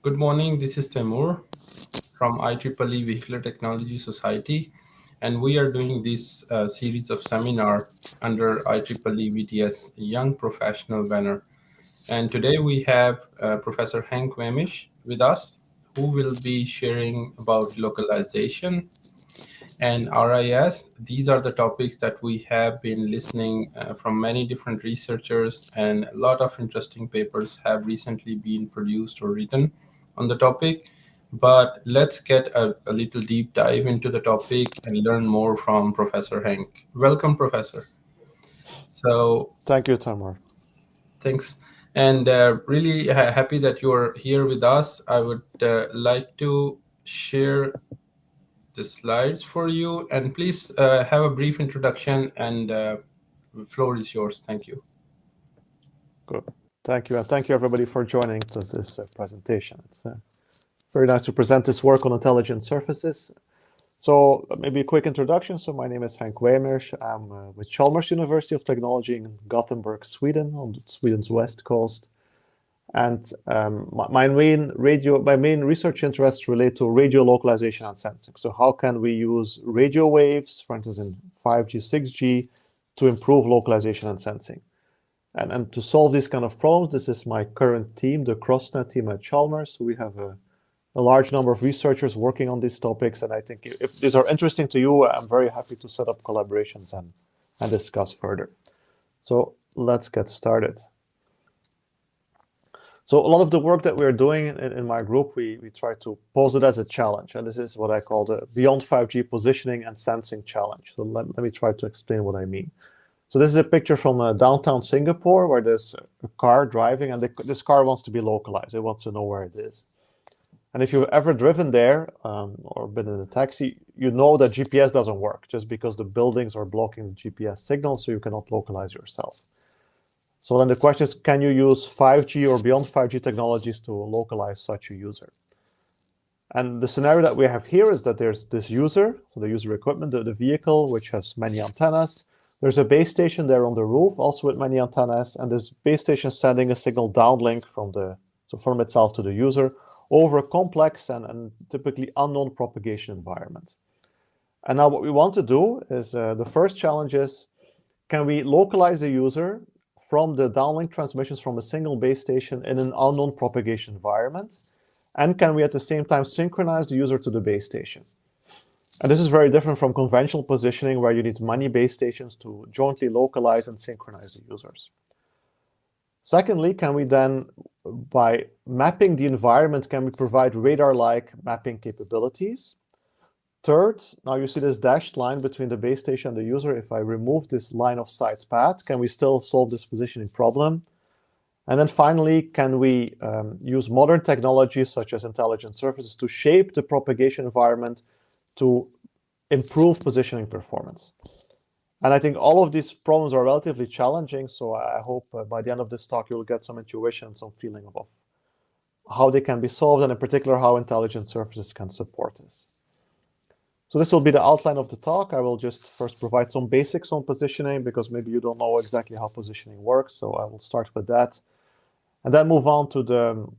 Good morning, this is Temur from IEEE Vehicular Technology Society, and we are doing this series of seminar under IEEE VTS Young Professional banner. And today we have Professor Henk Wymeersch with us, who will be sharing about localization and RIS. These are the topics that we have been listening from many different researchers, and a lot of interesting papers have recently been produced or written on the topic. But let's get a little deep dive into the topic and learn more from Professor Henk. Welcome, Professor. So, Thank you, Tamar. thanks. And really happy that you're here with us. I would like to share the slides for you, and please have a brief introduction, and the floor is yours. Thank you. Good. Thank you, and thank you everybody for joining to this presentation. It's very nice to present this work on intelligent surfaces. So maybe a quick introduction. So my name is Henk Wymeersch. I'm with Chalmers University of Technology in Gothenburg, Sweden, on Sweden's west coast. And my main research interests relate to radio localization and sensing. So how can we use radio waves, for instance, in 5G, 6G, to improve localization and sensing? And to solve these kind of problems, this is my current team, the CROSSNET team at Chalmers. We have a large number of researchers working on these topics. And I think if these are interesting to you, I'm very happy to set up collaborations and discuss further. So let's get started. So a lot of the work that we're doing in my group, we try to pose it as a challenge. And this is what I call the Beyond 5G Positioning and Sensing Challenge. So let me try to explain what I mean. So this is a picture from downtown Singapore, where there's a car driving, and this car wants to be localized. It wants to know where it is. And if you've ever driven there or been in a taxi, you know that GPS doesn't work just because the buildings are blocking the GPS signal, so you cannot localize yourself. So then the question is, can you use 5G or beyond 5G technologies to localize such a user? And the scenario that we have here is that there's this user, so the user equipment, the vehicle, which has many antennas. There's a base station there on the roof, also with many antennas, and this base station sending a signal downlink from itself to the user over a complex and typically unknown propagation environment. And now what we want to do is, the first challenge is, can we localize the user from the downlink transmissions from a single base station in an unknown propagation environment? And can we at the same time synchronize the user to the base station? And this is very different from conventional positioning, where you need many base stations to jointly localize and synchronize the users. Secondly, can we then, by mapping the environment, can we provide radar-like mapping capabilities? Third, now you see this dashed line between the base station and the user. If I remove this line of sight path, can we still solve this positioning problem? And then finally, can we use modern technologies such as intelligent surfaces to shape the propagation environment to improve positioning performance? And I think all of these problems are relatively challenging, so I hope by the end of this talk you'll get some intuition, some feeling of how they can be solved, and in particular how intelligent surfaces can support this. So this will be the outline of the talk. I will just first provide some basics on positioning, because maybe you don't know exactly how positioning works, so I will start with that. And then move on to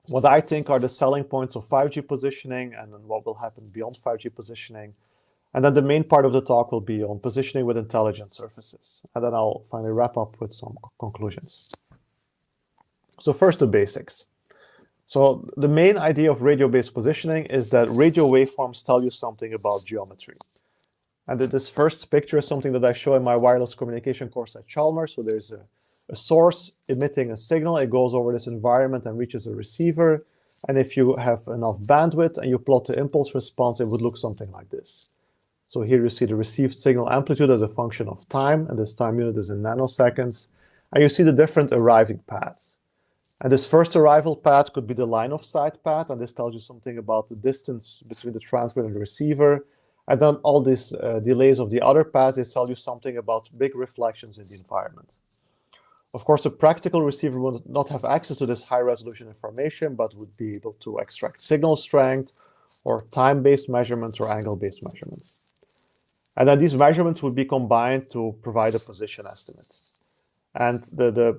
what I think are the selling points of 5G positioning, and then what will happen beyond 5G positioning. And then the main part of the talk will be on positioning with intelligent surfaces. And then I'll finally wrap up with some conclusions. So first, the basics. So the main idea of radio-based positioning is that radio waveforms tell you something about geometry. And this first picture is something that I show in my wireless communication course at Chalmers. So there's a source emitting a signal. It goes over this environment and reaches a receiver. And if you have enough bandwidth and you plot the impulse response, it would look something like this. So here you see the received signal amplitude as a function of time, and this time unit is in nanoseconds. And you see the different arriving paths. And this first arrival path could be the line of sight path, and this tells you something about the distance between the transmitter and the receiver. And then all these delays of the other paths, they tell you something about big reflections in the environment. Of course, a practical receiver would not have access to this high-resolution information, but would be able to extract signal strength, or time-based measurements, or angle-based measurements. And then these measurements would be combined to provide a position estimate. And the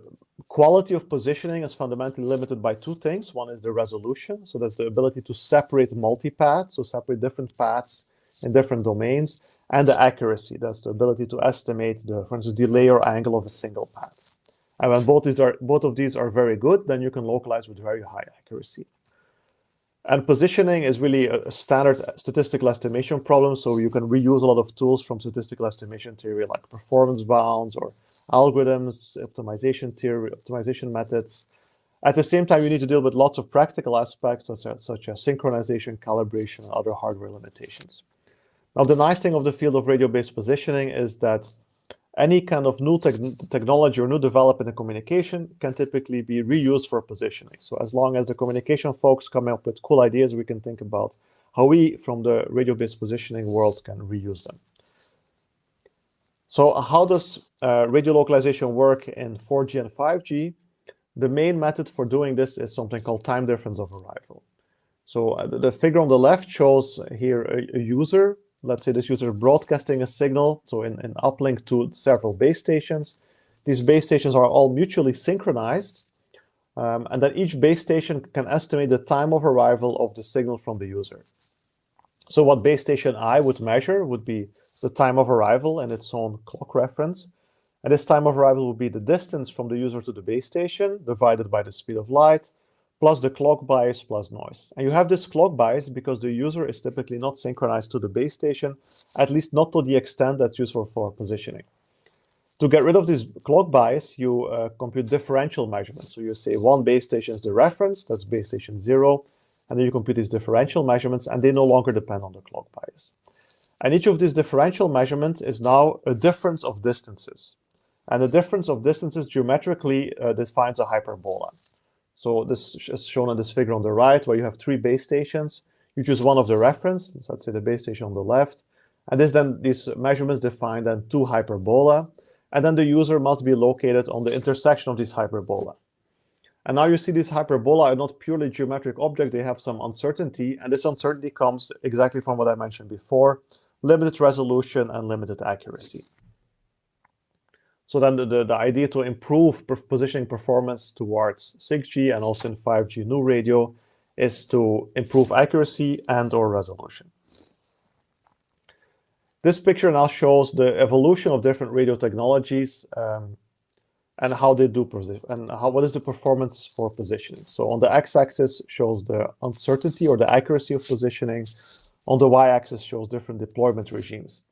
Quality of positioning is fundamentally limited by two things. One is the resolution, so that's the ability to separate multipaths, so separate different paths in different domains, and the accuracy, that's the ability to estimate the, for instance, delay or angle of a single path. And when both of these are very good, then you can localize with very high accuracy. And positioning is really a standard statistical estimation problem, so you can reuse a lot of tools from statistical estimation theory, like performance bounds or algorithms, optimization theory, optimization methods. At the same time, you need to deal with lots of practical aspects, such as synchronization, calibration, and other hardware limitations. Now, the nice thing of the field of radio-based positioning is that any kind of new technology or new development in communication can typically be reused for positioning. So as long as the communication folks come up with cool ideas, we can think about how we, from the radio-based positioning world, can reuse them. So how does radio localization work in 4G and 5G? The main method for doing this is something called time difference of arrival. So the figure on the left shows here a user. Let's say this user is broadcasting a signal, so in uplink to several base stations. These base stations are all mutually synchronized, and then each base station can estimate the time of arrival of the signal from the user. So what base station I would measure would be the time of arrival and its own clock reference. And this time of arrival would be the distance from the user to the base station divided by the speed of light, plus the clock bias plus noise. And you have this clock bias because the user is typically not synchronized to the base station, at least not to the extent that's useful for positioning. To get rid of this clock bias, you compute differential measurements. So you say one base station is the reference, that's base station 0, and then you compute these differential measurements, and they no longer depend on the clock bias. And each of these differential measurements is now a difference of distances. And the difference of distances geometrically defines a hyperbola. So this is shown in this figure on the right, where you have three base stations. You choose one of the reference, so let's say the base station on the left, and these measurements define then two hyperbola, and then the user must be located on the intersection of these hyperbola. And now you see these hyperbola are not purely geometric objects, they have some uncertainty, and this uncertainty comes exactly from what I mentioned before, limited resolution and limited accuracy. So then the idea to improve positioning performance towards 6G and also in 5G new radio is to improve accuracy and or resolution. This picture now shows the evolution of different radio technologies and how they do position and what is the performance for positioning. So on the x-axis shows the uncertainty or the accuracy of positioning. On the y-axis shows different deployment regimes.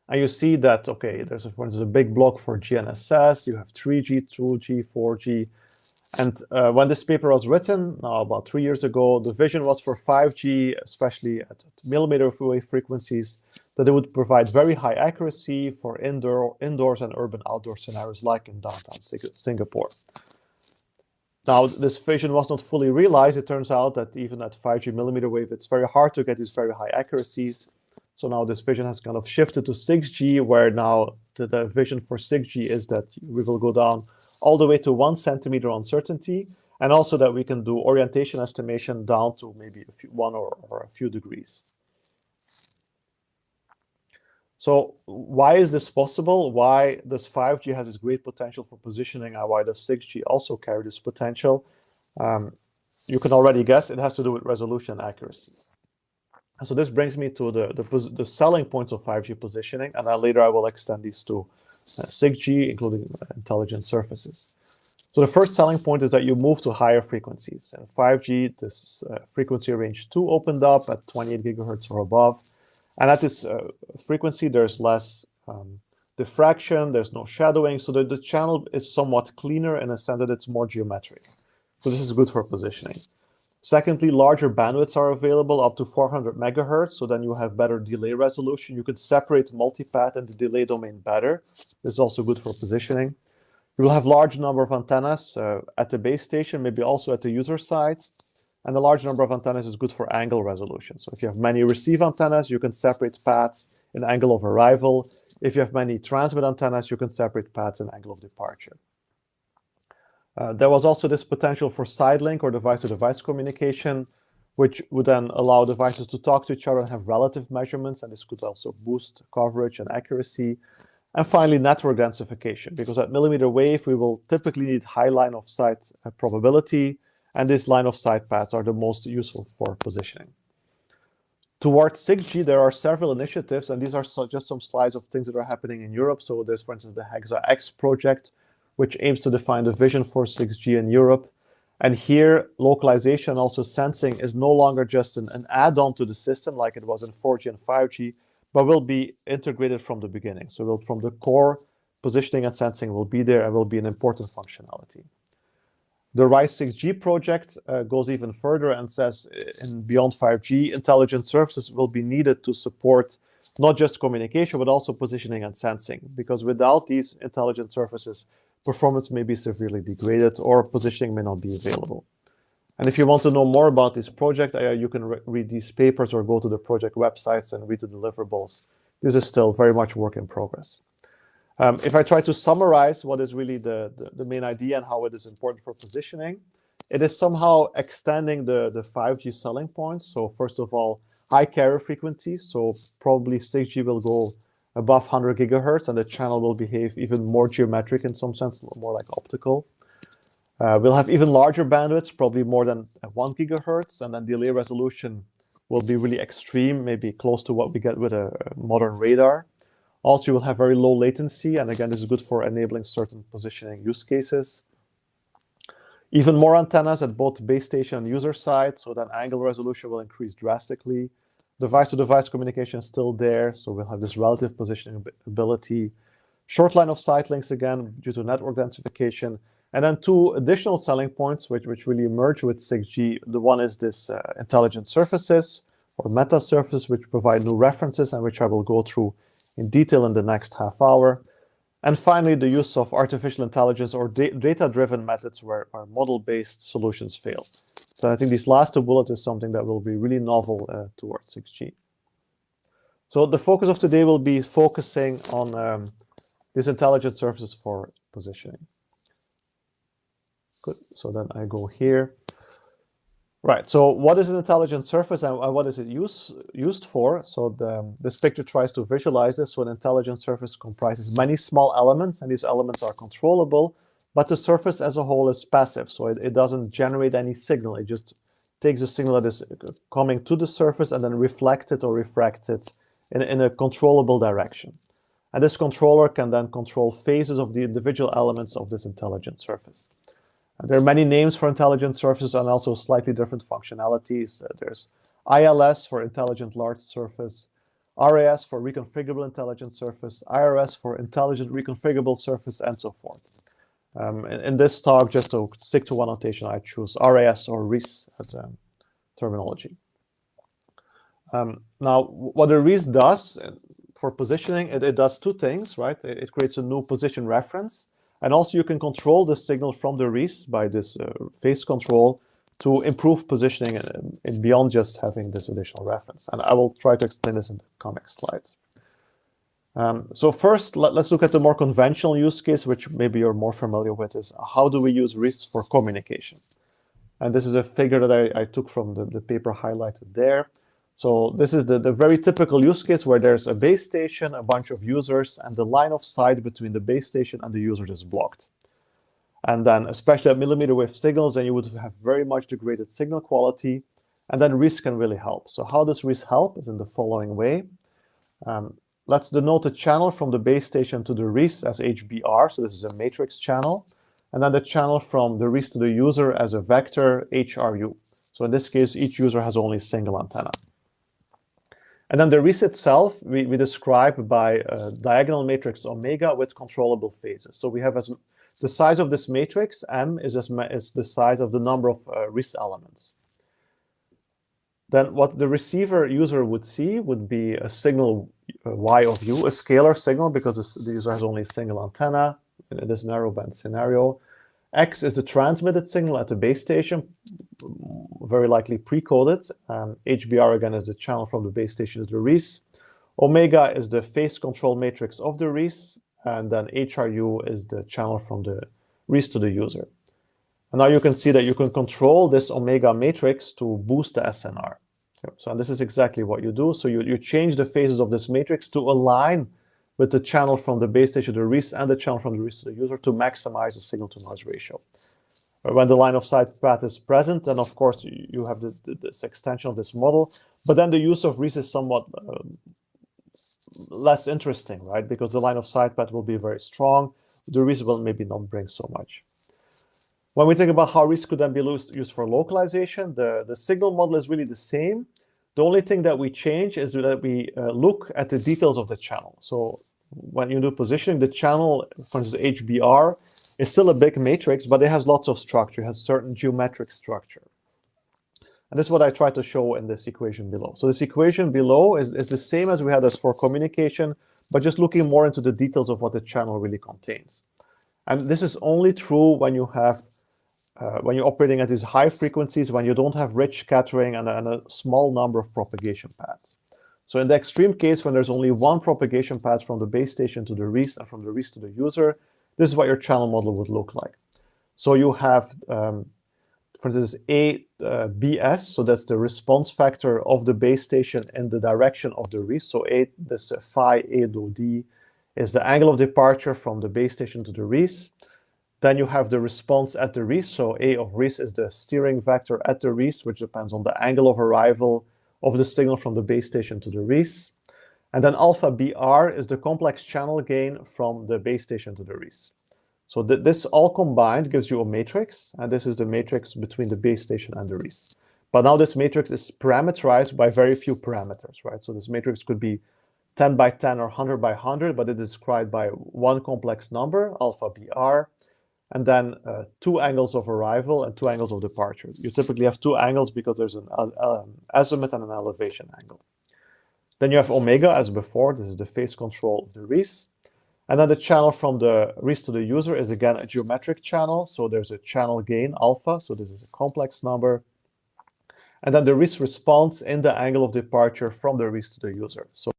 And you see that, okay, there's, for instance, a big block for GNSS, you have 3G, 2G, 4G. And when this paper was written, now about 3 years ago, the vision was for 5G, especially at millimeter wave frequencies, that it would provide very high accuracy for indoors and urban outdoor scenarios like in downtown Singapore. Now, this vision was not fully realized. It turns out that even at 5G millimeter wave, it's very hard to get these very high accuracies. So now this vision has kind of shifted to 6G, where now the vision for 6G is that we will go down all the way to 1 centimeter uncertainty, and also that we can do orientation estimation down to maybe one or a few degrees. So why is this possible? Why does 5G has this great potential for positioning, and why does 6G also carry this potential? You can already guess it has to do with resolution and accuracy. So this brings me to the selling points of 5G positioning, and then later I will extend these to 6G, including intelligent surfaces. So the first selling point is that you move to higher frequencies. In 5G, this frequency range 2 opened up at 28 gigahertz or above. And at this frequency, there's less diffraction, there's no shadowing, so the channel is somewhat cleaner in a sense that it's more geometric. So this is good for positioning. Secondly, larger bandwidths are available up to 400 megahertz, so then you have better delay resolution. You could separate multipath and the delay domain better. This is also good for positioning. You will have large number of antennas at the base station, maybe also at the user side. And the large number of antennas is good for angle resolution. So if you have many receive antennas, you can separate paths in angle of arrival. If you have many transmit antennas, you can separate paths in angle of departure. There was also this potential for sidelink or device-to-device communication, which would then allow devices to talk to each other and have relative measurements, and this could also boost coverage and accuracy. And finally, network densification, because at millimeter wave, we will typically need high line of sight probability, and these line of sight paths are the most useful for positioning. Towards 6G, there are several initiatives, and these are just some slides of things that are happening in Europe. So there's, for instance, the Hexa-X project, which aims to define the vision for 6G in Europe. And here, localization, also sensing, is no longer just an add-on to the system like it was in 4G and 5G, but will be integrated from the beginning. So from the core, positioning and sensing will be there and will be an important functionality. The RISE 6G project goes even further and says in beyond 5G, intelligent services will be needed to support not just communication, but also positioning and sensing, because without these intelligent services, performance may be severely degraded or positioning may not be available. And if you want to know more about this project, you can read these papers or go to the project websites and read the deliverables. This is still very much work in progress. If I try to summarize what is really the main idea and how it is important for positioning, it is somehow extending the 5G selling points. So first of all, high carrier frequency. So probably 6G will go above 100 gigahertz and the channel will behave even more geometric in some sense, more like optical. We'll have even larger bandwidths, probably more than 1 gigahertz, and then delay resolution will be really extreme, maybe close to what we get with a modern radar. Also, you will have very low latency, and again, this is good for enabling certain positioning use cases. Even more antennas at both base station and user side, so that angle resolution will increase drastically. Device-to-device communication is still there, so we'll have this relative positioning ability. Short line of sight links, again, due to network densification. And then two additional selling points which really emerge with 6G. The one is this intelligent surfaces, or meta surfaces, which provide new references and which I will go through in detail in the next half hour. And finally, the use of artificial intelligence or data-driven methods where model-based solutions fail. So I think this last bullet is something that will be really novel towards 6G. So the focus of today will be focusing on these intelligent surfaces for positioning. Good, so then I go here. Right, so what is an intelligent surface and what is it used for? So this picture tries to visualize this. So an intelligent surface comprises many small elements, and these elements are controllable, but the surface as a whole is passive, so it doesn't generate any signal. It just takes the signal that is coming to the surface and then reflects it or refracts it in a controllable direction. And this controller can then control phases of the individual elements of this intelligent surface. There are many names for intelligent surfaces and also slightly different functionalities. There's ILS for intelligent large surface, RAS for reconfigurable intelligent surface, IRS for intelligent reconfigurable surface, and so forth. In this talk, just to stick to one notation, I choose RAS or RIS as a terminology. Now, what a RIS does for positioning, it does two things, right? It creates a new position reference. And also you can control the signal from the RIS by this phase control to improve positioning and beyond just having this additional reference. And I will try to explain this in the coming slides. So first, let's look at the more conventional use case, which maybe you're more familiar with, is how do we use RIS for communication? And this is a figure that I took from the paper highlighted there. So this is the very typical use case where there's a base station, a bunch of users, and the line of sight between the base station and the user is blocked. And then, especially at millimeter wave signals, then you would have very much degraded signal quality, and then RIS can really help. So how does RIS help is in the following way. Let's denote the channel from the base station to the RIS as HBR, so this is a matrix channel, and then the channel from the RIS to the user as a vector HRU. So in this case, each user has only a single antenna. And then the RIS itself, we describe by a diagonal matrix omega with controllable phases. So we have the size of this matrix, M, is the size of the number of RIS elements. Then what the receiver user would see would be a signal Y of U, a scalar signal, because the user has only a single antenna in this narrowband scenario. X is the transmitted signal at the base station, very likely pre-coded. HBR, again, is the channel from the base station to the RIS. Omega is the phase control matrix of the RIS, and then HRU is the channel from the RIS to the user. And now you can see that you can control this omega matrix to boost the SNR. So and this is exactly what you do. So you change the phases of this matrix to align with the channel from the base station to the RIS and the channel from the RIS to the user to maximize the signal-to-noise ratio. When the line of sight path is present, then of course you have this extension of this model, but then the use of RIS is somewhat less interesting, right? Because the line of sight path will be very strong. The RIS will maybe not bring so much. When we think about how RIS could then be used for localization, the signal model is really the same. The only thing that we change is that we look at the details of the channel. So when you do positioning, the channel, for instance, HBR, is still a big matrix, but it has lots of structure, it has certain geometric structure. And this is what I try to show in this equation below. So this equation below is the same as we had as for communication, but just looking more into the details of what the channel really contains. And this is only true when you have when you're operating at these high frequencies, when you don't have rich scattering and a small number of propagation paths. So in the extreme case, when there's only one propagation path from the base station to the RIS and from the RIS to the user, this is what your channel model would look like. So you have, for instance, ABS, so that's the response factor of the base station in the direction of the RIS. So this phi A dot D is the angle of departure from the base station to the RIS. Then you have the response at the RIS. So A of RIS is the steering vector at the RIS, which depends on the angle of arrival of the signal from the base station to the RIS. And then alpha BR is the complex channel gain from the base station to the RIS. So this all combined gives you a matrix, and this is the matrix between the base station and the RIS. But now this matrix is parameterized by very few parameters, right? So this matrix could be 10 by 10 or 100 by 100, but it is described by one complex number, alpha BR, and then two angles of arrival and two angles of departure. You typically have two angles because there's an azimuth and an elevation angle. Then you have omega as before. This is the phase control of the RIS. And then the channel from the RIS to the user is again a geometric channel. So there's a channel gain alpha. So this is a complex number. And then the RIS response in the angle of departure from the RIS to the user. So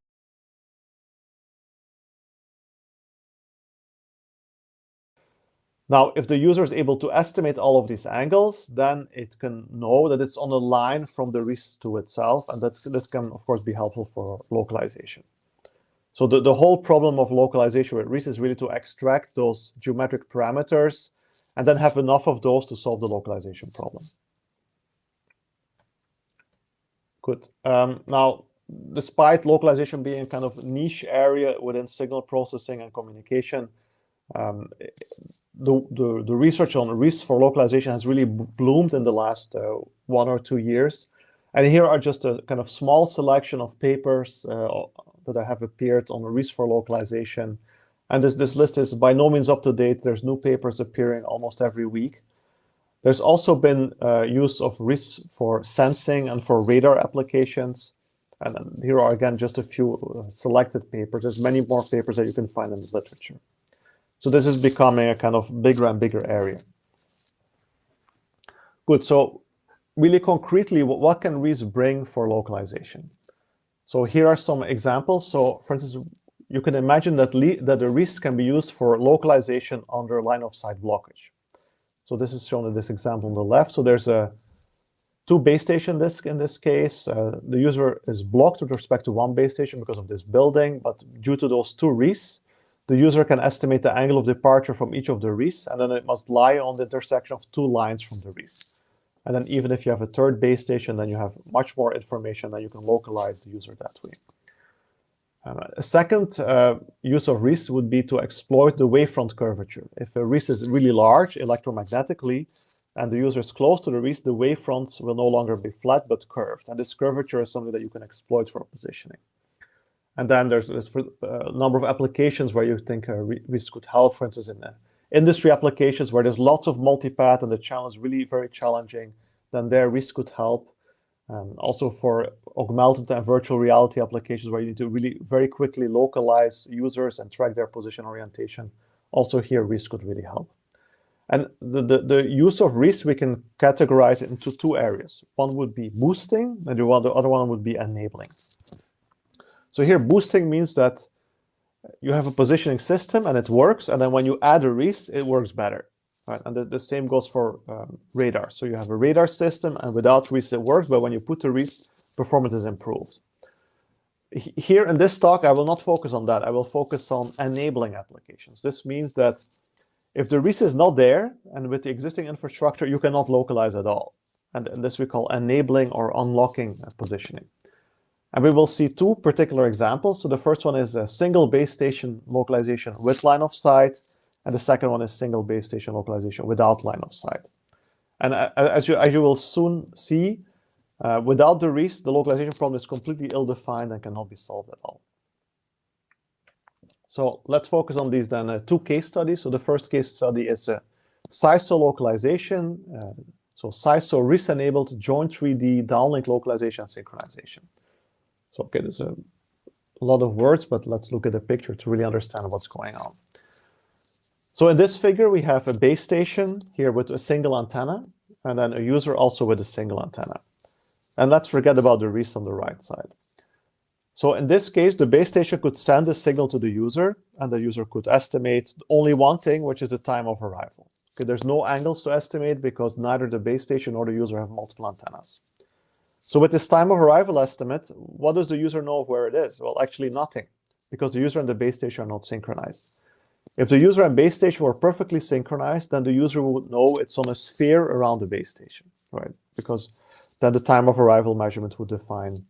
now, if the user is able to estimate all of these angles, then it can know that it's on a line from the RIS to itself, and this can, of course, be helpful for localization. So the whole problem of localization with RIS is really to extract those geometric parameters and then have enough of those to solve the localization problem. Good. Now, despite localization being a kind of niche area within signal processing and communication, the research on RIS for localization has really bloomed in the last 1 or 2 years. And here are just a kind of small selection of papers that have appeared on RIS for localization. And this list is by no means up to date. There's new papers appearing almost every week. There's also been use of RIS for sensing and for radar applications. And here are, again, just a few selected papers. There's many more papers that you can find in the literature. So this is becoming a kind of bigger and bigger area. Good, so really concretely, what can RIS bring for localization? So here are some examples. So for instance, you can imagine that the RIS can be used for localization under line of sight blockage. So this is shown in this example on the left. So there's two base station disk in this case. The user is blocked with respect to one base station because of this building, but due to those two RIS, the user can estimate the angle of departure from each of the RIS, and then it must lie on the intersection of two lines from the RIS. And then even if you have a third base station, then you have much more information that you can localize the user that way. A second use of RIS would be to exploit the wavefront curvature. If a RIS is really large electromagnetically, and the user is close to the RIS, the wavefronts will no longer be flat but curved. And this curvature is something that you can exploit for positioning. And then there's a number of applications where you think RIS could help, for instance, in industry applications where there's lots of multipath and the channel is really very challenging, then there RIS could help. Also for augmented and virtual reality applications where you need to really very quickly localize users and track their position orientation. Also here RIS could really help. And the use of RIS we can categorize into two areas. One would be boosting, and the other one would be enabling. So here boosting means that you have a positioning system and it works, and then when you add a RIS, it works better. Right? And the same goes for radar. So you have a radar system, and without RIS it works, but when you put the RIS, performance is improved. Here in this talk, I will not focus on that. I will focus on enabling applications. This means that if the RIS is not there, and with the existing infrastructure, you cannot localize at all. And this we call enabling or unlocking positioning. And we will see two particular examples. So the first one is a single base station localization with line of sight, and the second one is single base station localization without line of sight. And as you will soon see, without the RIS, the localization problem is completely ill-defined and cannot be solved at all. So let's focus on these then, two case studies. So the first case study is SISO localization. So SISO RIS-enabled joint 3D downlink localization and synchronization. So okay, there's a lot of words, but let's look at the picture to really understand what's going on. So in this figure, we have a base station here with a single antenna, and then a user also with a single antenna. And let's forget about the RIS on the right side. So in this case, the base station could send a signal to the user, and the user could estimate only one thing, which is the time of arrival. Okay, there's no angles to estimate because neither the base station nor the user have multiple antennas. So with this time of arrival estimate, what does the user know of where it is? Well, actually nothing, because the user and the base station are not synchronized. If the user and base station were perfectly synchronized, then the user would know it's on a sphere around the base station, right? Because then the time of arrival measurement would define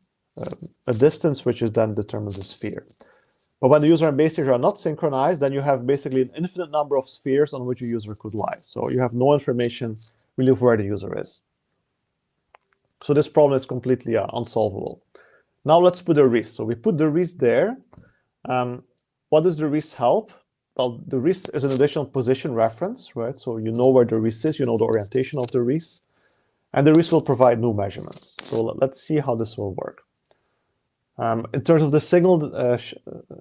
a distance, which is then determined the sphere. But when the user and base station are not synchronized, then you have basically an infinite number of spheres on which a user could lie. So you have no information really of where the user is. So this problem is completely unsolvable. Now let's put a RIS. So we put the RIS there. What does the RIS help? Well, the RIS is an additional position reference, right? So you know where the RIS is, you know the orientation of the RIS. And the RIS will provide new measurements. So let's see how this will work. In terms of the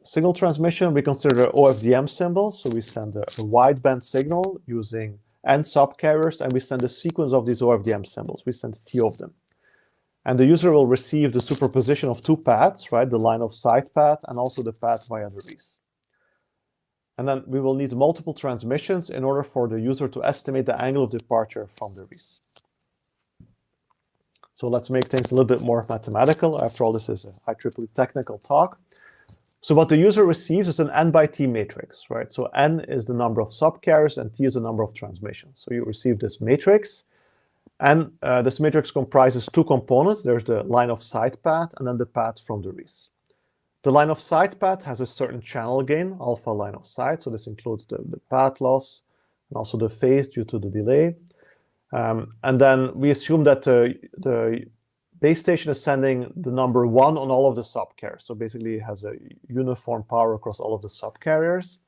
signal transmission, we consider the OFDM symbol. So we send a wideband signal using N subcarriers, and we send a sequence of these OFDM symbols. We send T of them. And the user will receive the superposition of two paths, right? The line of sight path and also the path via the RIS. And then we will need multiple transmissions in order for the user to estimate the angle of departure from the RIS. So let's make things a little bit more mathematical. After all, this is a IEEE technical talk. So what the user receives is an N by T matrix, right? So N is the number of subcarriers and T is the number of transmissions. So you receive this matrix. And this matrix comprises two components. There's the line of sight path and then the path from the RIS. The line of sight path has a certain channel gain, alpha line of sight. So this includes the path loss and also the phase due to the delay. And then we assume that the base station is sending the number 1 on all of the subcarriers. So basically it has a uniform power across all of the subcarriers.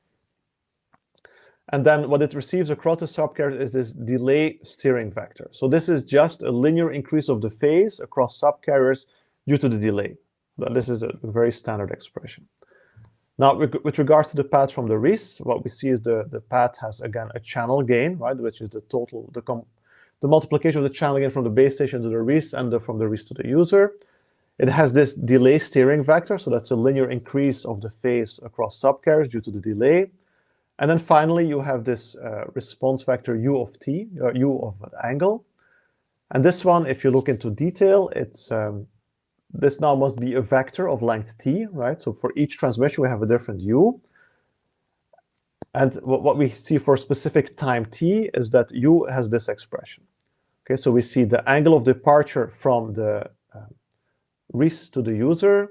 And then what it receives across the subcarriers is this delay steering vector. So this is just a linear increase of the phase across subcarriers due to the delay. But this is a very standard expression. Now, with regards to the path from the RIS, what we see is the path has, again, a channel gain, right, which is the total, the multiplication of the channel gain from the base station to the RIS and from the RIS to the user. It has this delay steering vector, so that's a linear increase of the phase across subcarriers due to the delay. And then finally, you have this response vector u of t, u of an angle. And this one, if you look into detail, it's this now must be a vector of length t, right? So for each transmission, we have a different u. And what we see for specific time t is that u has this expression. Okay, so we see the angle of departure from the RIS to the user.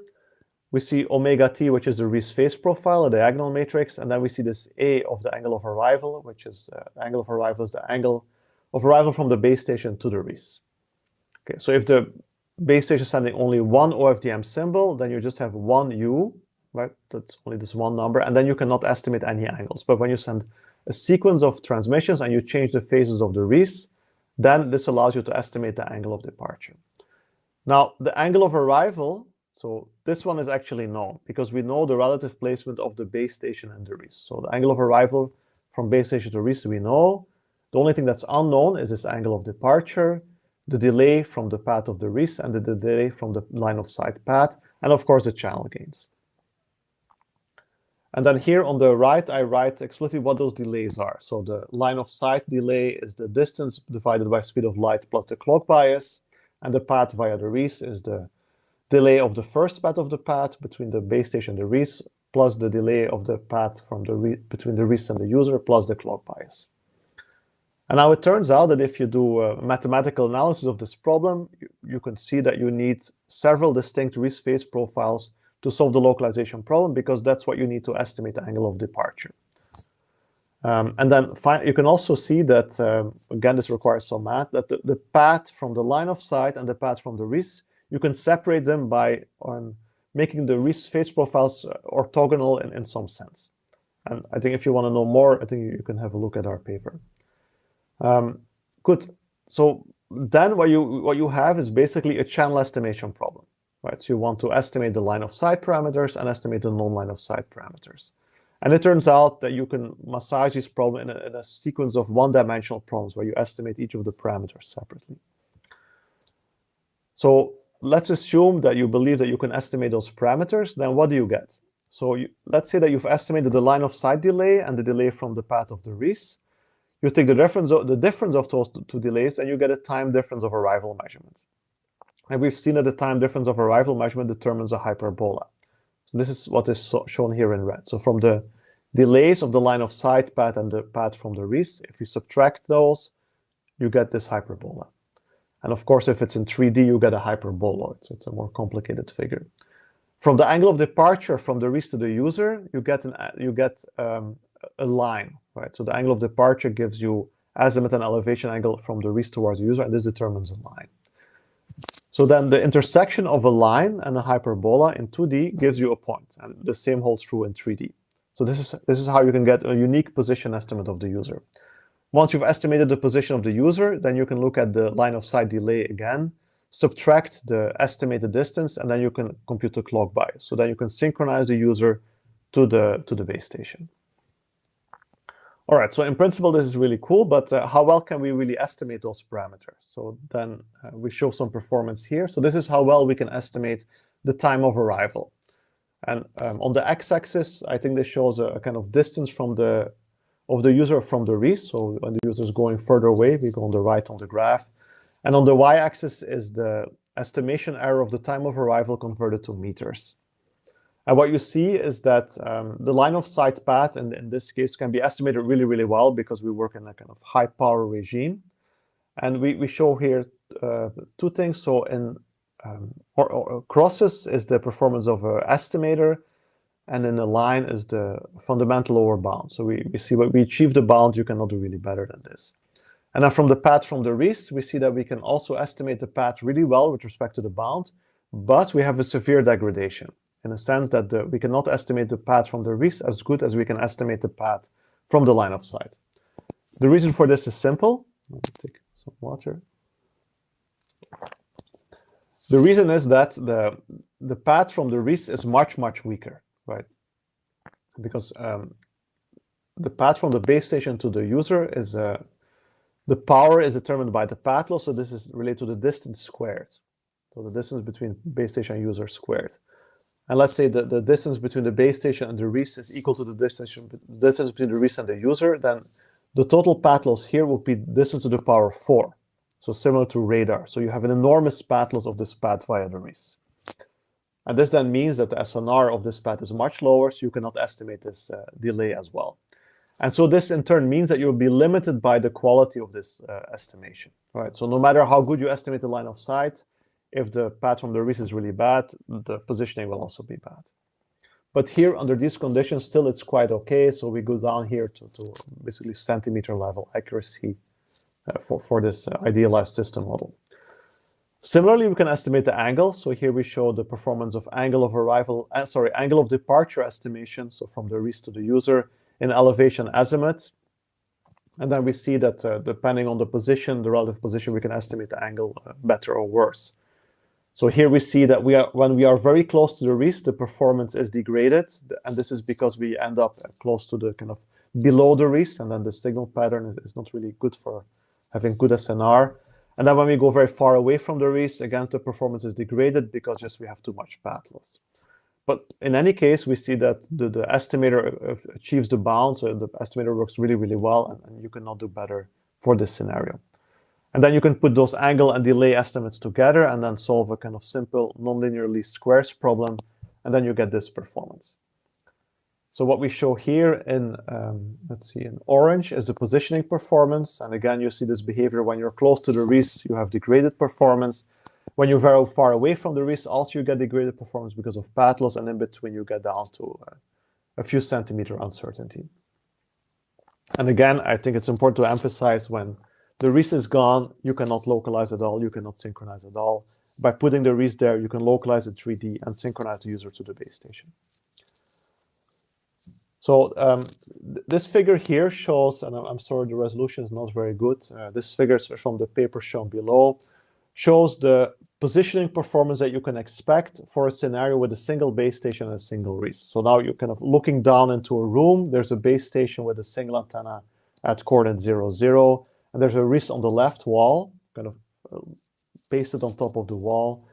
We see omega t, which is the RIS phase profile, a diagonal matrix, and then we see this a of the angle of arrival, which is the angle of arrival is the angle of arrival from the base station to the RIS. Okay, so if the base station is sending only one OFDM symbol, then you just have one u, right? That's only this one number, and then you cannot estimate any angles. But when you send a sequence of transmissions and you change the phases of the RIS, then this allows you to estimate the angle of departure. Now, the angle of arrival, so this one is actually known because we know the relative placement of the base station and the RIS. So the angle of arrival from base station to RIS we know. The only thing that's unknown is this angle of departure, the delay from the path of the RIS, and the delay from the line of sight path, and of course the channel gains. And then here on the right, I write explicitly what those delays are. So the line of sight delay is the distance divided by speed of light plus the clock bias, and the path via the RIS is the delay of the first path of the path between the base station and the RIS, plus the delay of the path from between the RIS and the user, plus the clock bias. And now it turns out that if you do a mathematical analysis of this problem, you can see that you need several distinct RIS phase profiles to solve the localization problem, because that's what you need to estimate the angle of departure. And then you can also see that, again, this requires some math, that the path from the line of sight and the path from the RIS, you can separate them by making the RIS phase profiles orthogonal in some sense. And I think if you want to know more, I think you can have a look at our paper. Good. So then what you have is basically a channel estimation problem, right? So you want to estimate the line of sight parameters and estimate the non-line of sight parameters. And it turns out that you can massage this problem in a sequence of one-dimensional problems where you estimate each of the parameters separately. So let's assume that you believe that you can estimate those parameters. Then what do you get? So let's say that you've estimated the line of sight delay and the delay from the path of the RIS. You take the difference of those two delays, and you get a time difference of arrival measurement. And we've seen that the time difference of arrival measurement determines a hyperbola. So this is what is shown here in red. So from the delays of the line of sight path and the path from the RIS, if you subtract those, you get this hyperbola. And of course, if it's in 3D, you get a hyperboloid. So it's a more complicated figure. From the angle of departure from the RIS to the user, you get a line, right? So the angle of departure gives you azimuth and elevation angle from the RIS towards the user, and this determines a line. So then the intersection of a line and a hyperbola in 2D gives you a point, and the same holds true in 3D. So this is how you can get a unique position estimate of the user. Once you've estimated the position of the user, then you can look at the line of sight delay again, subtract the estimated distance, and then you can compute the clock bias. So then you can synchronize the user to the base station. All right, so in principle, this is really cool, but how well can we really estimate those parameters? So then we show some performance here. So this is how well we can estimate the time of arrival. And on the x-axis, I think this shows a kind of distance of the user from the RIS. So when the user is going further away, we go on the right on the graph. And on the y-axis is the estimation error of the time of arrival converted to meters. And what you see is that the line of sight path in this case can be estimated really, really well, because we work in a kind of high power regime. And we show here two things. So in crosses is the performance of an estimator, and in a line is the fundamental lower bound. So we see when we achieve the bound, you cannot do really better than this. And then from the path from the RIS, we see that we can also estimate the path really well with respect to the bound, but we have a severe degradation, in a sense that we cannot estimate the path from the RIS as good as we can estimate the path from the line of sight. The reason for this is simple. Let me take some water. The reason is that the path from the RIS is much, much weaker, right? Because the path from the base station to the user is, the power is determined by the path loss, so this is related to the distance squared. So the distance between base station and user squared. And let's say the distance between the base station and the RIS is equal to the distance between the RIS and the user, then the total path loss here will be distance to the power 4. So similar to radar. So you have an enormous path loss of this path via the RIS. And this then means that the SNR of this path is much lower, so you cannot estimate this delay as well. And so this in turn means that you'll be limited by the quality of this estimation, right? So no matter how good you estimate the line of sight, if the path from the RIS is really bad, the positioning will also be bad. But here, under these conditions, still it's quite okay. So we go down here to basically centimeter level accuracy for this idealized system model. Similarly, we can estimate the angle. So here we show the performance of angle of arrival, angle of departure estimation. So from the RIS to the user in elevation azimuth. And then we see that depending on the position, the relative position, we can estimate the angle better or worse. So here we see that when we are very close to the RIS, the performance is degraded. And this is because we end up close to the kind of below the RIS, and then the signal pattern is not really good for having good SNR. And then when we go very far away from the RIS, again, the performance is degraded because just we have too much path loss. But in any case, we see that the estimator achieves the bound, so the estimator works really, really well, and you cannot do better for this scenario. And then you can put those angle and delay estimates together and then solve a kind of simple nonlinear least squares problem, and then you get this performance. So what we show here in, let's see, in orange is the positioning performance. And again, you see this behavior when you're close to the wreath, you have degraded performance. When you're very far away from the wreath, also you get degraded performance because of path loss, and in between you get down to a few centimeter uncertainty. And again, I think it's important to emphasize when the wreath is gone, you cannot localize at all, you cannot synchronize at all. By putting the wreath there, you can localize it 3D and synchronize the user to the base station. So this figure here shows, and I'm sorry, the resolution is not very good. This figure is from the paper shown below, shows the positioning performance that you can expect for a scenario with a single base station and a single wreath. So now you're kind of looking down into a room. There's a base station with a single antenna at coordinate 0, 0. And there's a wreath on the left wall, kind of pasted on top of the wall.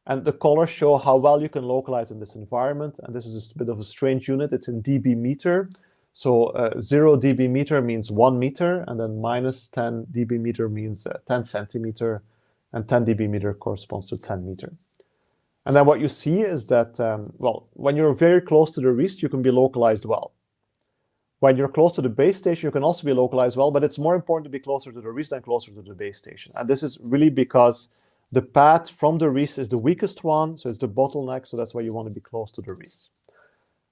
And the colors show how well you can localize in this environment. And this is a bit of a strange unit. It's in dB meter. So 0 dB meter means 1 meter, and then minus 10 dB meter means 10 centimeter, and 10 dB meter corresponds to 10 meter. And then what you see is that, well, when you're very close to the wreath, you can be localized well. When you're close to the base station, you can also be localized well, but it's more important to be closer to the wreath than closer to the base station. And this is really because the path from the wreath is the weakest one, so it's the bottleneck, so that's why you want to be close to the wreath.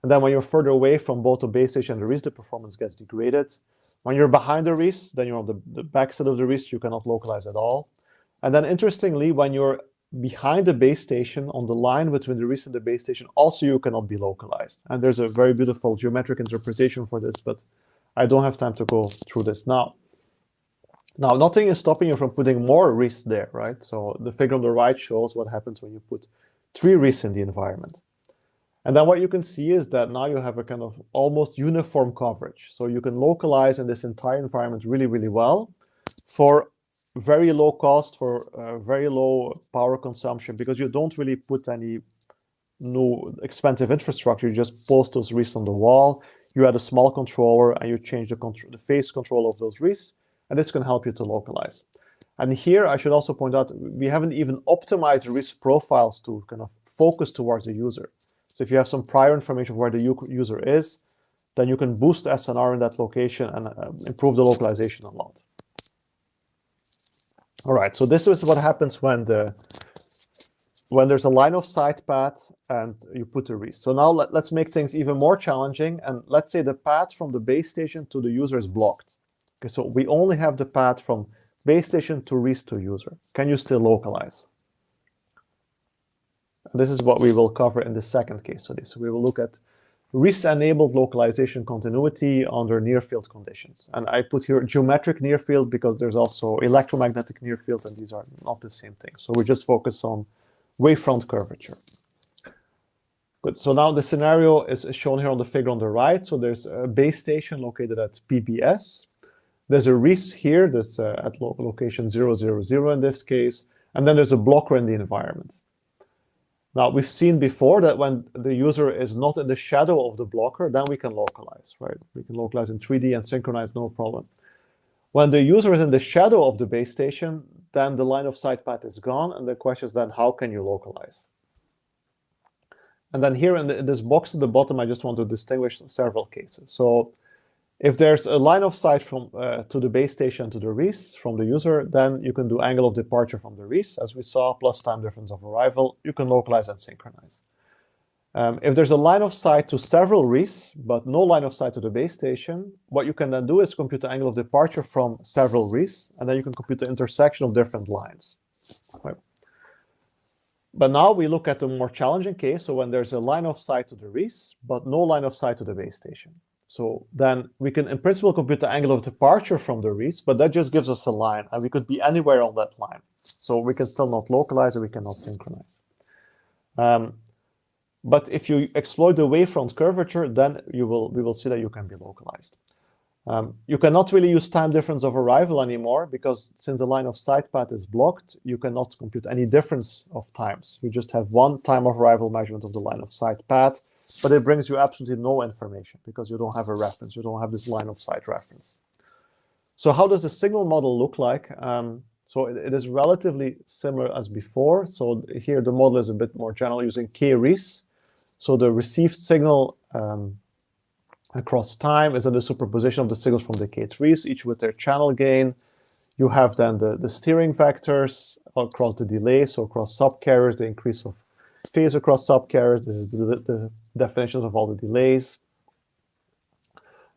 And then when you're further away from both the base station and the wreath, the performance gets degraded. When you're behind the wreath, then you're on the backside of the wreath, you cannot localize at all. And then interestingly, when you're behind the base station, on the line between the wreath and the base station, also you cannot be localized. And there's a very beautiful geometric interpretation for this, but I don't have time to go through this now. Now, nothing is stopping you from putting more wreaths there, right? So the figure on the right shows what happens when you put 3 wreaths in the environment. And then what you can see is that now you have a kind of almost uniform coverage. So you can localize in this entire environment really, really well for very low cost, for very low power consumption, because you don't really put any new expensive infrastructure. You just post those wreaths on the wall, you add a small controller, and you change the phase control of those wreaths, and this can help you to localize. And here, I should also point out, we haven't even optimized the wreath profiles to kind of focus towards the user. So if you have some prior information of where the user is, then you can boost SNR in that location and improve the localization a lot. All right, so this is what happens when there's a line of sight path and you put a wreath. So now let's make things even more challenging, and let's say the path from the base station to the user is blocked. Okay, so we only have the path from base station to wreath to user. Can you still localize? And this is what we will cover in the second case study. So we will look at wreath-enabled localization continuity under near-field conditions. And I put here geometric near-field because there's also electromagnetic near-field, and these are not the same thing. So we just focus on wavefront curvature. Good. So now the scenario is shown here on the figure on the right. So there's a base station located at PBS. There's a wreath here that's at location 0, 0, 0 in this case. And then there's a blocker in the environment. Now, we've seen before that when the user is not in the shadow of the blocker, then we can localize, right? We can localize in 3D and synchronize, no problem. When the user is in the shadow of the base station, then the line of sight path is gone, and the question is then, how can you localize? And then here in this box at the bottom, I just want to distinguish several cases. So if there's a line of sight from to the base station to the wreath from the user, then you can do angle of departure from the wreath, as we saw, plus time difference of arrival. You can localize and synchronize. If there's a line of sight to several wreaths, but no line of sight to the base station, what you can then do is compute the angle of departure from several wreaths, and then you can compute the intersection of different lines. Right. But now we look at the more challenging case, so when there's a line of sight to the wreath, but no line of sight to the base station. So then we can, in principle, compute the angle of departure from the wreath, but that just gives us a line, and we could be anywhere on that line. So we can still not localize, or we cannot synchronize. But if you exploit the wavefront curvature, then we will see that you can be localized. You cannot really use time difference of arrival anymore, because since the line of sight path is blocked, you cannot compute any difference of times. You just have one time of arrival measurement of the line of sight path, but it brings you absolutely no information because you don't have a reference. You don't have this line of sight reference. So how does the signal model look like? So it is relatively similar as before. So here the model is a bit more general using k-res. So the received signal across time is in the superposition of the signals from the k-trees, each with their channel gain. You have then the steering vectors across the delay, so across subcarriers, the increase of phase across subcarriers. This is the definitions of all the delays.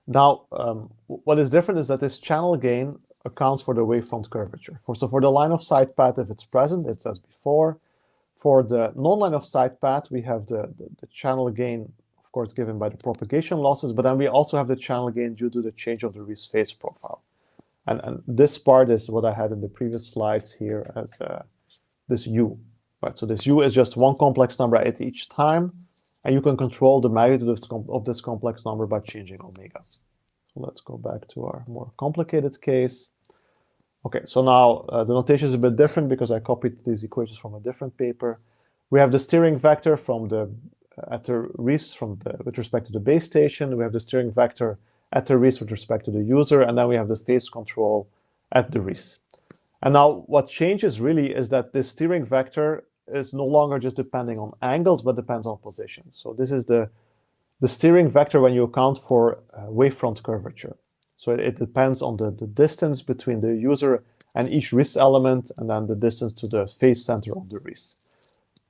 Now, what is different is that this channel gain accounts for the wavefront curvature. So for the line of sight path, if it's present, it's as before. For the non-line of sight path, we have the channel gain, of course, given by the propagation losses, but then we also have the channel gain due to the change of the Rees phase profile. And this part is what I had in the previous slides here as this U. Right? So this U is just one complex number at each time, and you can control the magnitude of this complex number by changing omega. So let's go back to our more complicated case. Okay, so now the notation is a bit different because I copied these equations from a different paper. We have the steering vector from the at the Rees with respect to the base station. We have the steering vector at the Rees with respect to the user, and then we have the phase control at the Rees. And now what changes really is that this steering vector is no longer just depending on angles, but depends on position. So this is the steering vector when you account for wavefront curvature. So it depends on the distance between the user and each Rees element, and then the distance to the phase center of the Rees.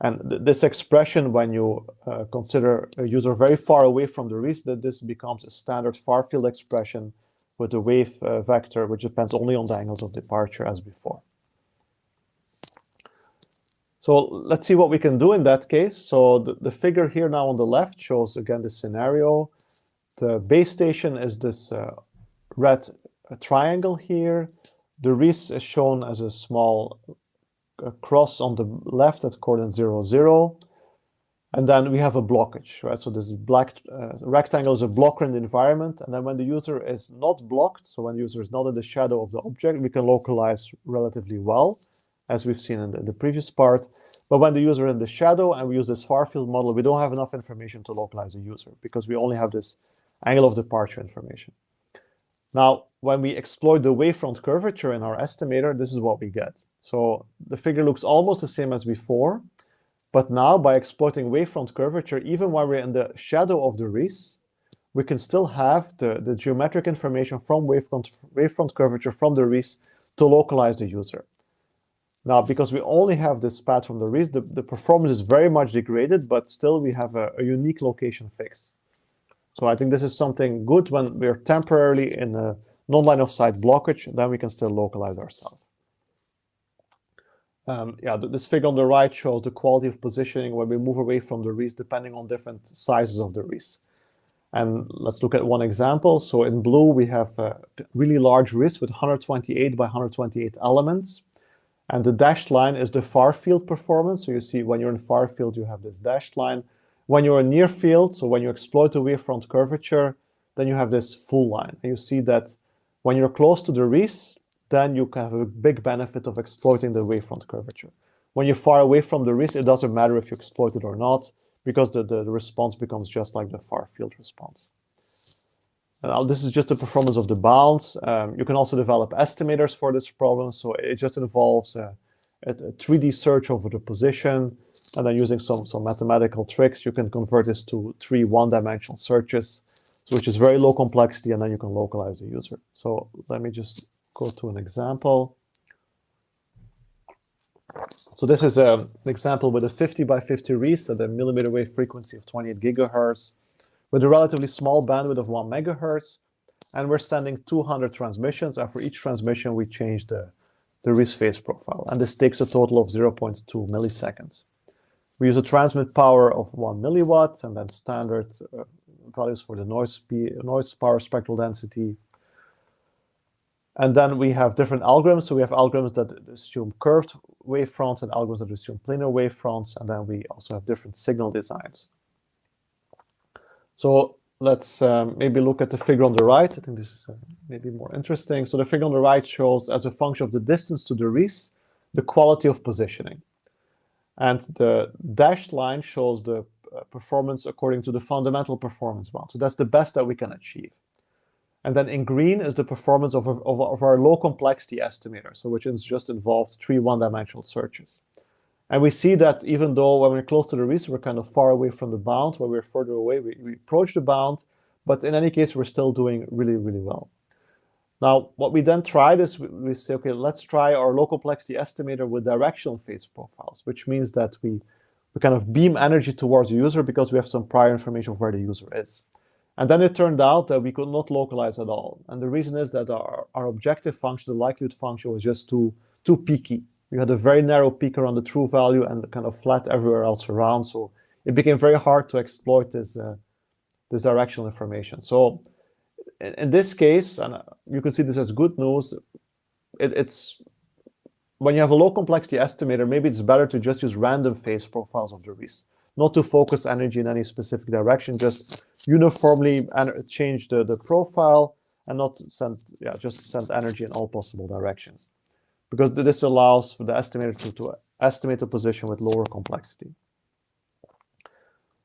And this expression, when you consider a user very far away from the Rees, that this becomes a standard far field expression with the wave vector, which depends only on the angles of departure as before. So let's see what we can do in that case. So the figure here now on the left shows again the scenario. The base station is this red triangle here. The Rees is shown as a small cross on the left at coordinate 0, 0. And then we have a blockage, right? So this black rectangle is a blocker in the environment. And then when the user is not blocked, so when the user is not in the shadow of the object, we can localize relatively well, as we've seen in the previous part. But when the user is in the shadow and we use this far field model, we don't have enough information to localize the user because we only have this angle of departure information. Now, when we exploit the wavefront curvature in our estimator, this is what we get. So the figure looks almost the same as before, but now by exploiting wavefront curvature, even while we're in the shadow of the Rees, we can still have the geometric information from wavefront curvature from the Rees to localize the user. Now, because we only have this path from the Rees, the performance is very much degraded, but still we have a unique location fix. So I think this is something good when we're temporarily in a non-line of sight blockage, then we can still localize ourselves. This figure on the right shows the quality of positioning when we move away from the Rees depending on different sizes of the Rees. And let's look at one example. So in blue, we have a really large Rees with 128 by 128 elements. And the dashed line is the far field performance. So you see when you're in far field, you have this dashed line. When you're in near field, so when you exploit the wavefront curvature, then you have this full line. And you see that when you're close to the Rees, then you can have a big benefit of exploiting the wavefront curvature. When you're far away from the Rees, it doesn't matter if you exploit it or not, because the response becomes just like the far field response. Now, this is just the performance of the bounds. You can also develop estimators for this problem. So it just involves a 3D search over the position, and then using some mathematical tricks, you can convert this to 3 one-dimensional searches, which is very low complexity, and then you can localize the user. So let me just go to an example. So this is an example with a 50 by 50 Rees at a millimeter wave frequency of 28 gigahertz with a relatively small bandwidth of 1 megahertz. And we're sending 200 transmissions. And for each transmission, we change the Rees phase profile. And this takes a total of 0.2 milliseconds. We use a transmit power of 1 milliwatt and then standard values for the noise power spectral density. And then we have different algorithms. So we have algorithms that assume curved wavefronts and algorithms that assume planar wavefronts. And then we also have different signal designs. So let's maybe look at the figure on the right. I think this is maybe more interesting. So the figure on the right shows, as a function of the distance to the Rees, the quality of positioning. And the dashed line shows the performance according to the fundamental performance bound. So that's the best that we can achieve. And then in green is the performance of our low complexity estimator, so which is just involved 3 one-dimensional searches. And we see that even though when we're close to the reef, we're kind of far away from the bound. When we're further away, we approach the bound. But in any case, we're still doing really, really well. Now, what we then tried is we say, okay, let's try our low complexity estimator with directional phase profiles, which means that we kind of beam energy towards the user because we have some prior information of where the user is. And then it turned out that we could not localize at all. And the reason is that our objective function, the likelihood function, was just too peaky. We had a very narrow peak around the true value and kind of flat everywhere else around. So it became very hard to exploit this directional information. So in this case, and you can see this as good news, it's when you have a low complexity estimator, maybe it's better to just use random phase profiles of the reefs, not to focus energy in any specific direction, just uniformly change the profile and not just send energy in all possible directions, because this allows for the estimator to estimate a position with lower complexity.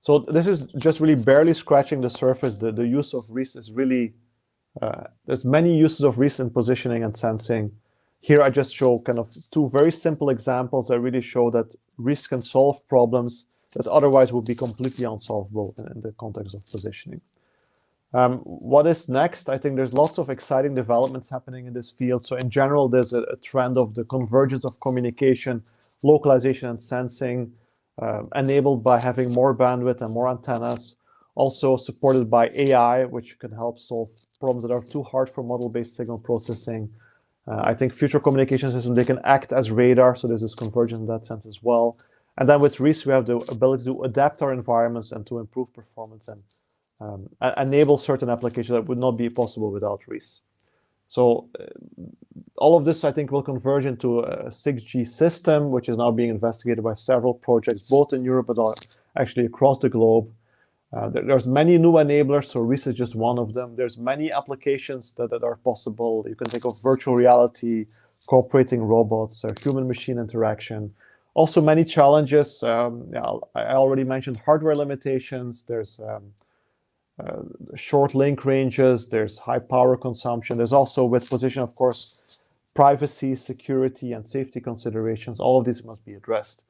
So this is just really barely scratching the surface. The use of reefs is really, there's many uses of reefs in positioning and sensing. Here I just show kind of 2 very simple examples that really show that reefs can solve problems that otherwise would be completely unsolvable in the context of positioning. What is next? I think there's lots of exciting developments happening in this field. So in general, there's a trend of the convergence of communication, localization, and sensing, enabled by having more bandwidth and more antennas, also supported by AI, which can help solve problems that are too hard for model-based signal processing. I think future communication systems, they can act as radar, so there's this convergence in that sense as well. And then with REIS, we have the ability to adapt our environments and to improve performance and enable certain applications that would not be possible without REIS. So all of this, I think, will converge into a 6G system, which is now being investigated by several projects, both in Europe but actually across the globe. There's many new enablers, so REIS is just one of them. There's many applications that are possible. You can think of virtual reality, cooperating robots, human-machine interaction. Also many challenges. I already mentioned hardware limitations. There's short link ranges. There's high power consumption. There's also, with position, of course, privacy, security, and safety considerations. All of these must be addressed.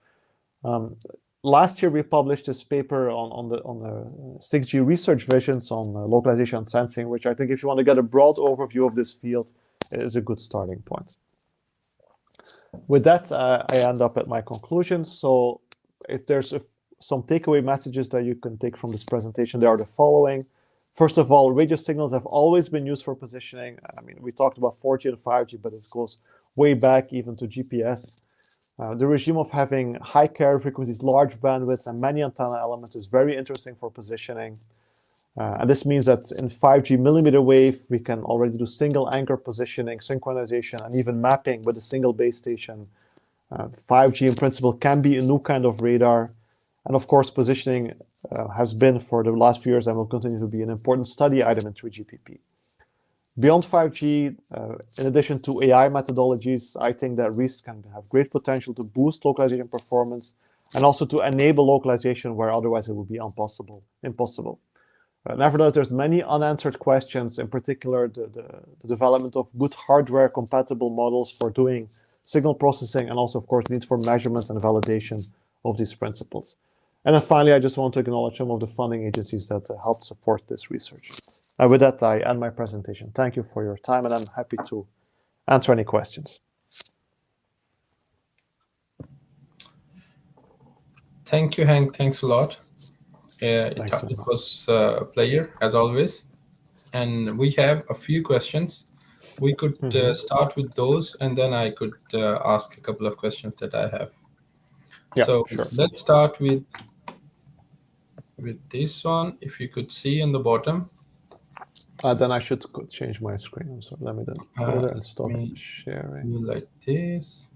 Last year, we published this paper on the 6G research visions on localization and sensing, which I think, if you want to get a broad overview of this field, is a good starting point. With that, I end up at my conclusion. So if there's some takeaway messages that you can take from this presentation, they are the following. First of all, radio signals have always been used for positioning. I mean, we talked about 4G and 5G, but it goes way back even to GPS. The regime of having high carrier frequencies, large bandwidths, and many antenna elements is very interesting for positioning. And this means that in 5G millimeter wave, we can already do single anchor positioning, synchronization, and even mapping with a single base station. 5G in principle can be a new kind of radar. And of course, positioning has been for the last few years and will continue to be an important study item in 3GPP. Beyond 5G, in addition to AI methodologies, I think that REIS can have great potential to boost localization performance and also to enable localization where otherwise it would be impossible. Nevertheless, there's many unanswered questions, in particular the development of good hardware compatible models for doing signal processing, and also, of course, need for measurements and validation of these principles. And then finally, I just want to acknowledge some of the funding agencies that helped support this research. And with that, I end my presentation. Thank you for your time, and I'm happy to answer any questions. Thank you, Henk. Thanks a lot. It was a pleasure, as always. And we have a few questions. We could start with those, and then I could ask a couple of questions that I have. Yeah, so sure. Let's start with this one. If you could see on the bottom. Then I should change my screen. I'm sorry. Let me then go there and stop sharing. You like this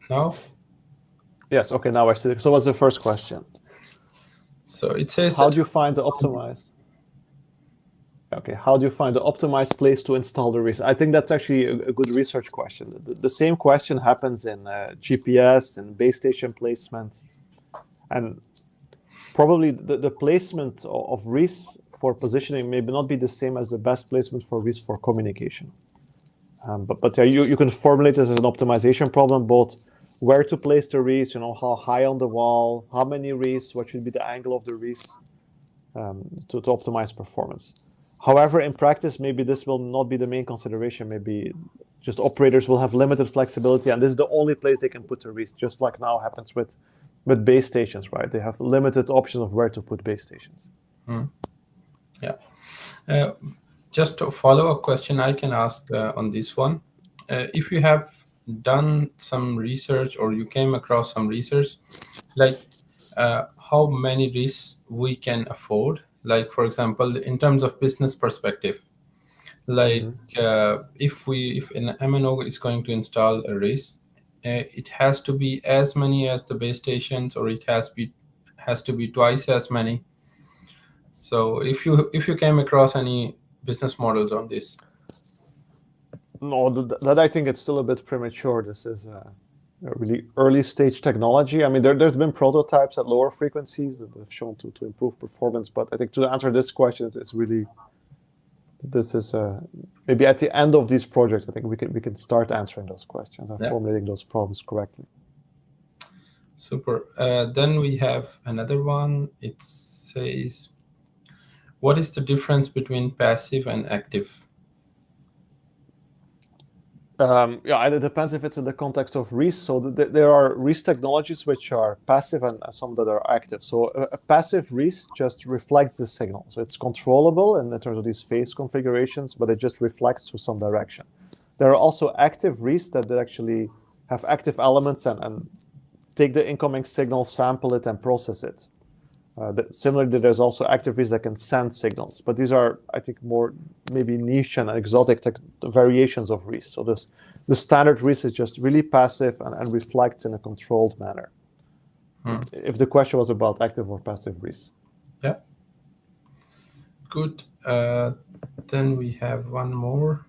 now? Yes. Okay. Now I see it. So what's the first question? So it says, how do you find the optimized? Okay. How do you find the optimized place to install the REIS? I think that's actually a good research question. The same question happens in GPS and base station placement, and probably the placement of REIS for positioning maybe not be the same as the best placement for RIS for communication. But yeah, you can formulate this as an optimization problem, both where to place the RIS, how high on the wall, how many RIS, what should be the angle of the RIS, to optimize performance. However, in practice, maybe this will not be the main consideration. Maybe just operators will have limited flexibility, and this is the only place they can put the RIS, just like now happens with base stations, right? They have limited options of where to put base stations. Yeah. Just a follow-up question I can ask on this one. If you have done some research or you came across some research, like how many risks we can afford, like for example, in terms of business perspective, like if an MNO is going to install a RIS, it has to be as many as the base stations, or it has to be twice as many. So if you came across any business models on this. No, that I think it's still a bit premature. This is a really early stage technology. I mean, there's been prototypes at lower frequencies that have shown to improve performance, but I think to answer this question, it's really, this is maybe at the end of these projects, I think we can start answering those questions and formulating those problems correctly. Super. Then we have another one. It says, what is the difference between passive and active? Yeah, it depends if it's in the context of RIS. So there are RIS technologies which are passive and some that are active. So a passive RIS just reflects the signal. So it's controllable in terms of these phase configurations, but it just reflects to some direction. There are also active RIS that actually have active elements and take the incoming signal, sample it, and process it. Similarly, there's also active RIS that can send signals, but these are, I think, more maybe niche and exotic variations of RIS. So the standard RIS is just really passive and reflects in a controlled manner. If the question was about active or passive RIS. Yeah. Good. Then we have one more.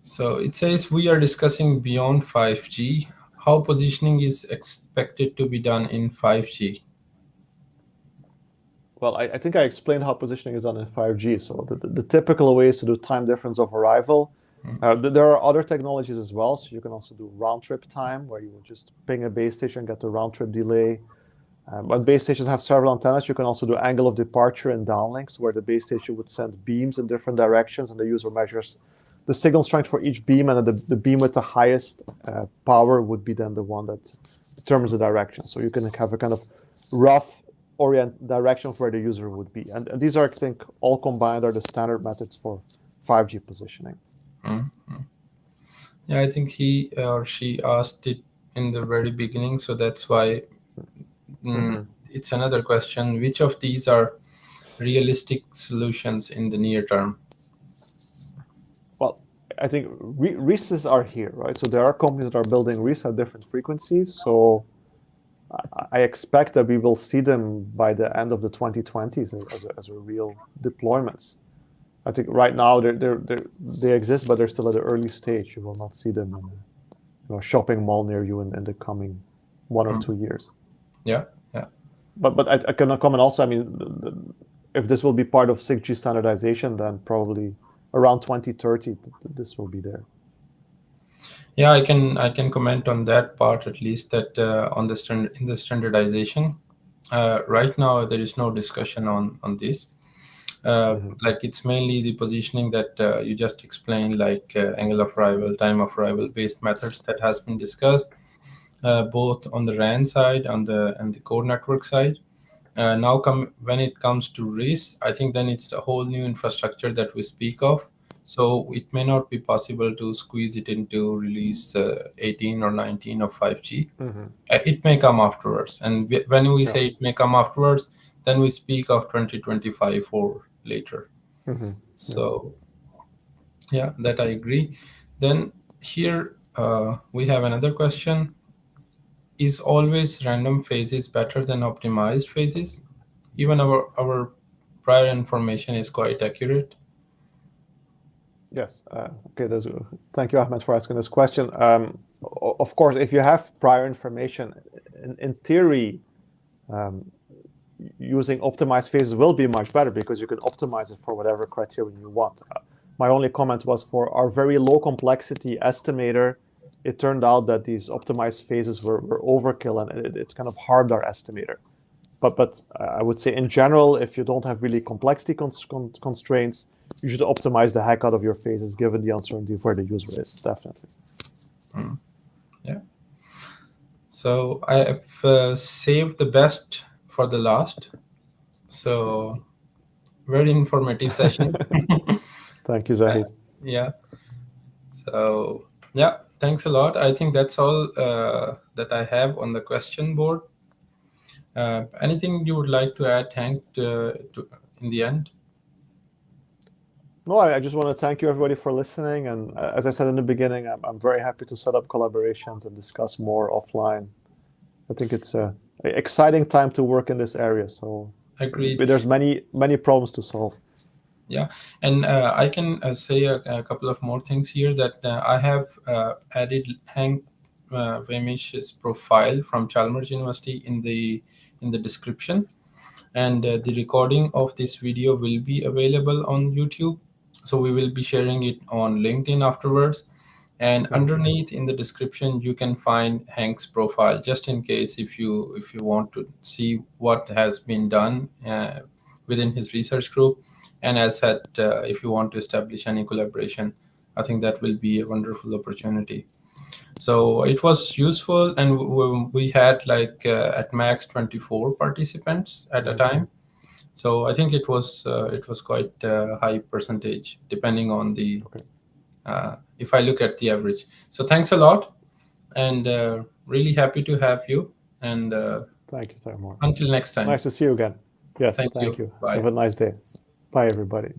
So it says we are discussing beyond 5G. How positioning is expected to be done in 5G? Well, I think I explained how positioning is done in 5G. So the typical way is to do time difference of arrival. There are other technologies as well. So you can also do round trip time, where you would just ping a base station, get the round trip delay. But base stations have several antennas. You can also do angle of departure and downlinks, where the base station would send beams in different directions, and the user measures the signal strength for each beam, and the beam with the highest power would be then the one that determines the direction. So you can have a kind of rough direction of where the user would be. And these are, I think, all combined are the standard methods for 5G positioning. Yeah, I think he or she asked it in the very beginning, so that's why it's another question. Which of these are realistic solutions in the near term? Well, I think RISs are here, right? So there are companies that are building RIS at different frequencies. So I expect that we will see them by the end of the 2020s as a real deployments. I think right now they exist, but they're still at the early stage. You will not see them in a shopping mall near you in the coming 1 or 2 years. Yeah. But I can comment also. I mean, if this will be part of 6G standardization, then probably around 2030 this will be there. Yeah, I can comment on that part at least, that in the standardization. Right now there is no discussion on this. Like it's mainly the positioning that you just explained, like angle of arrival, time of arrival based methods that has been discussed, both on the RAN side and the core network side. Now when it comes to RIS, I think then it's a whole new infrastructure that we speak of. So it may not be possible to squeeze it into release 18 or 19 of 5G. It may come afterwards. And when we say it may come afterwards, then we speak of 2025 or later. So yeah, that I agree. Then here we have another question. Is always random phases better than optimized phases? Even our prior information is quite accurate. Yes. Okay. Thank you, Ahmed, for asking this question. Of course, if you have prior information, in theory, using optimized phases will be much better because you can optimize it for whatever criterion you want. My only comment was for our very low complexity estimator, it turned out that these optimized phases were overkill, and it kind of harmed our estimator. But I would say in general, if you don't have really complexity constraints, you should optimize the heck out of your phases given the uncertainty of where the user is, definitely. Yeah. So I have saved the best for the last. So very informative session. Thank you, Zahid. Yeah. So yeah, thanks a lot. I think that's all that I have on the question board. Anything you would like to add, Hank, in the end? No, I just want to thank you, everybody, for listening. And as I said in the beginning, I'm very happy to set up collaborations and discuss more offline. I think it's an exciting time to work in this area. So Agreed. There's many problems to solve. Yeah, and I can say a couple of more things here that I have added Henk Wymeersch's profile from Chalmers University in the description, and the recording of this video will be available on YouTube. So we will be sharing it on LinkedIn afterwards. And underneath in the description, you can find Henk's profile, just in case if you want to see what has been done within his research group. And as said, if you want to establish any collaboration, I think that will be a wonderful opportunity. So it was useful, and we had like at max 24 participants at a time. So I think it was quite a high percentage, depending on the if I look at the average. So thanks a lot, and really happy to have you. And thank you, Timur. Until next time. Nice to see you again. Yes, thank you. you. Bye. Have a nice day. Bye, everybody.